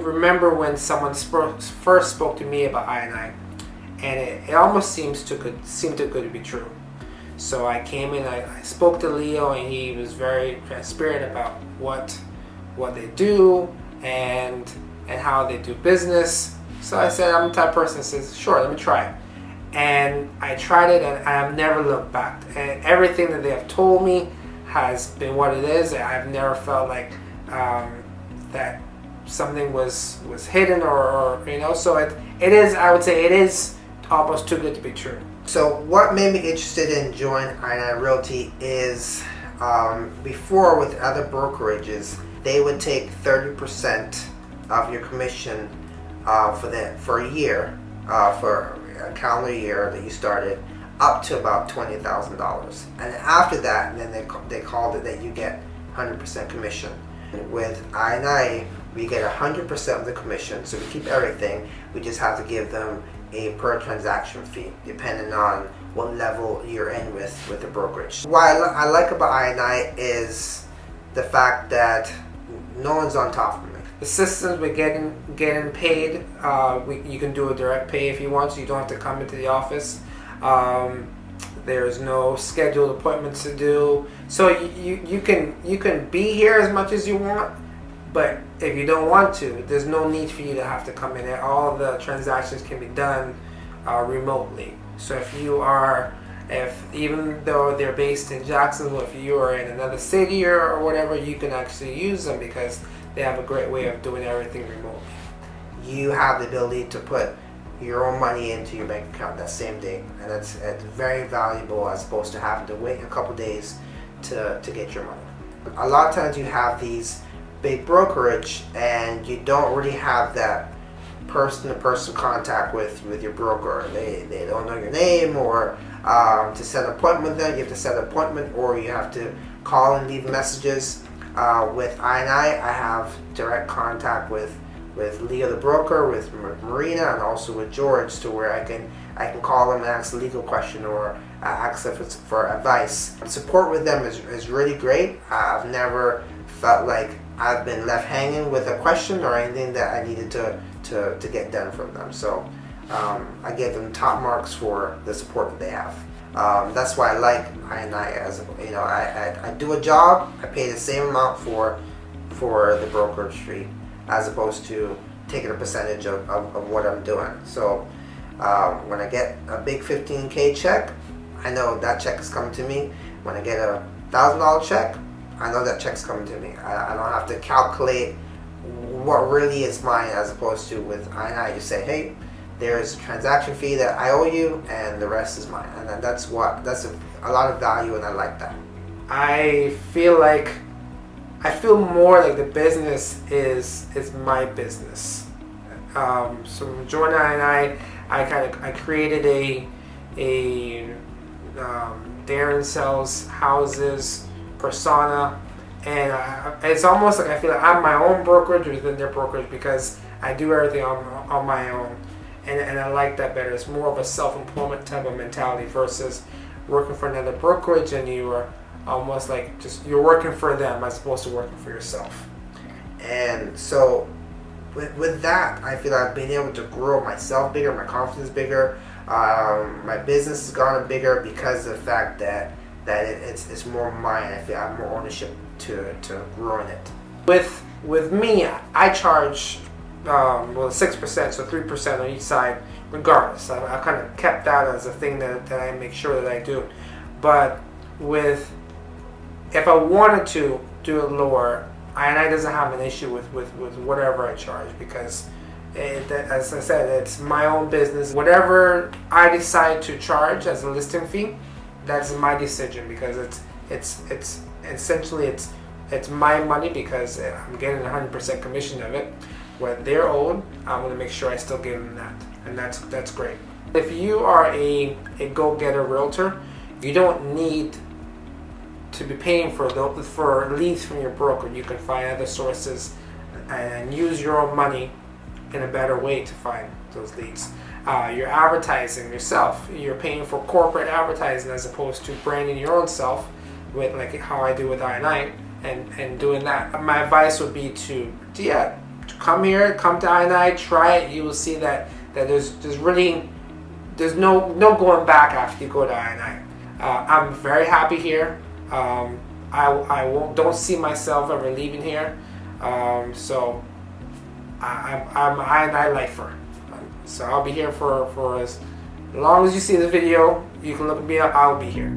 remember when someone first spoke to me about INI, and it almost seemed too good to be true. So I came in, I spoke to Leo, and he was very transparent about what they do and how they do business. So I said, I'm the type of person that says, sure, let me try it. And I tried it, and I've never looked back. And everything that they have told me has been what it is. I've never felt like that something was hidden or so it is, I would say it is almost too good to be true. So what made me interested in joining INI Realty is before with other brokerages, they would take 30% of your commission for a year, for a calendar year that you started, up to about $20,000. And after that, then they called it that you get 100% commission. And with INI, we get 100% of the commission, so we keep everything. We just have to give them a per transaction fee, depending on what level you're in with the brokerage. What I like about INI is the fact that no one's on top of me. The systems we're getting paid, you can do a direct pay if you want, so you don't have to come into the office. There's no scheduled appointments to do, so you can be here as much as you want, but if you don't want to, there's no need for you to have to come in. All the transactions can be done remotely. So if even though they're based in Jacksonville, if you are in another city or whatever, you can actually use them because they have a great way of doing everything remotely. You have the ability to put your own money into your bank account that same day, and it's very valuable as opposed to having to wait a couple days to get your money. A lot of times you have these big brokerage and you don't really have that person-to-person contact with your broker. They don't know your name, or to set an appointment with them, you have to set an appointment, or you have to call and leave messages. With INI, I have direct contact with Leo the broker, with Marina, and also with George, to where I can call them and ask a legal question or ask for advice. Support with them is really great. I've never felt like I've been left hanging with a question or anything that I needed to get done from them. So I give them top marks for the support that they have. That's why I like INI. As I do a job, I pay the same amount for the brokerage fee, as opposed to taking a percentage of what I'm doing. So when I get a big $15K check, I know that check is coming to me. When I get a $1,000 check, I know that check's coming to me. I don't have to calculate what really is mine, as opposed to with INI, you say, hey, there's a transaction fee that I owe you, and the rest is mine. And then that's a lot of value, and I like that. I feel more like the business is my business. So joining INI, I created a Darren sells houses persona, and it's almost like I feel like I'm my own brokerage within their brokerage, because I do everything on my own, and I like that better. It's more of a self-employment type of mentality versus working for another brokerage, and you are almost like you're working for them as opposed to working for yourself. And so with that, I feel I've been able to grow myself bigger, my confidence bigger, my business has gone bigger because of the fact that it's more mine. I feel I have more ownership to growing it. With me, I charge 6%, so 3% on each side, regardless. I kind of kept that as a thing that I make sure that I do. But if I wanted to do it lower, INI doesn't have an issue with whatever I charge, because as I said, it's my own business. Whatever I decide to charge as a listing fee, that's my decision, because it's essentially it's my money, because I'm getting 100% commission of it. What they're owed, I'm going to make sure I still give them that, and that's great. If you are a go-getter realtor, you don't need to be paying for leads from your broker. You can find other sources and use your own money in a better way to find those leads. You're advertising yourself. You're paying for corporate advertising as opposed to branding your own self, with like how I do with INI and doing that. My advice would be to come here, come to INI, try it. You will see that there's no going back after you go to INI. I'm very happy here. Don't see myself ever leaving here. So I'm an INI lifer. So I'll be here for as long as you see the video. You can look at me up. I'll be here.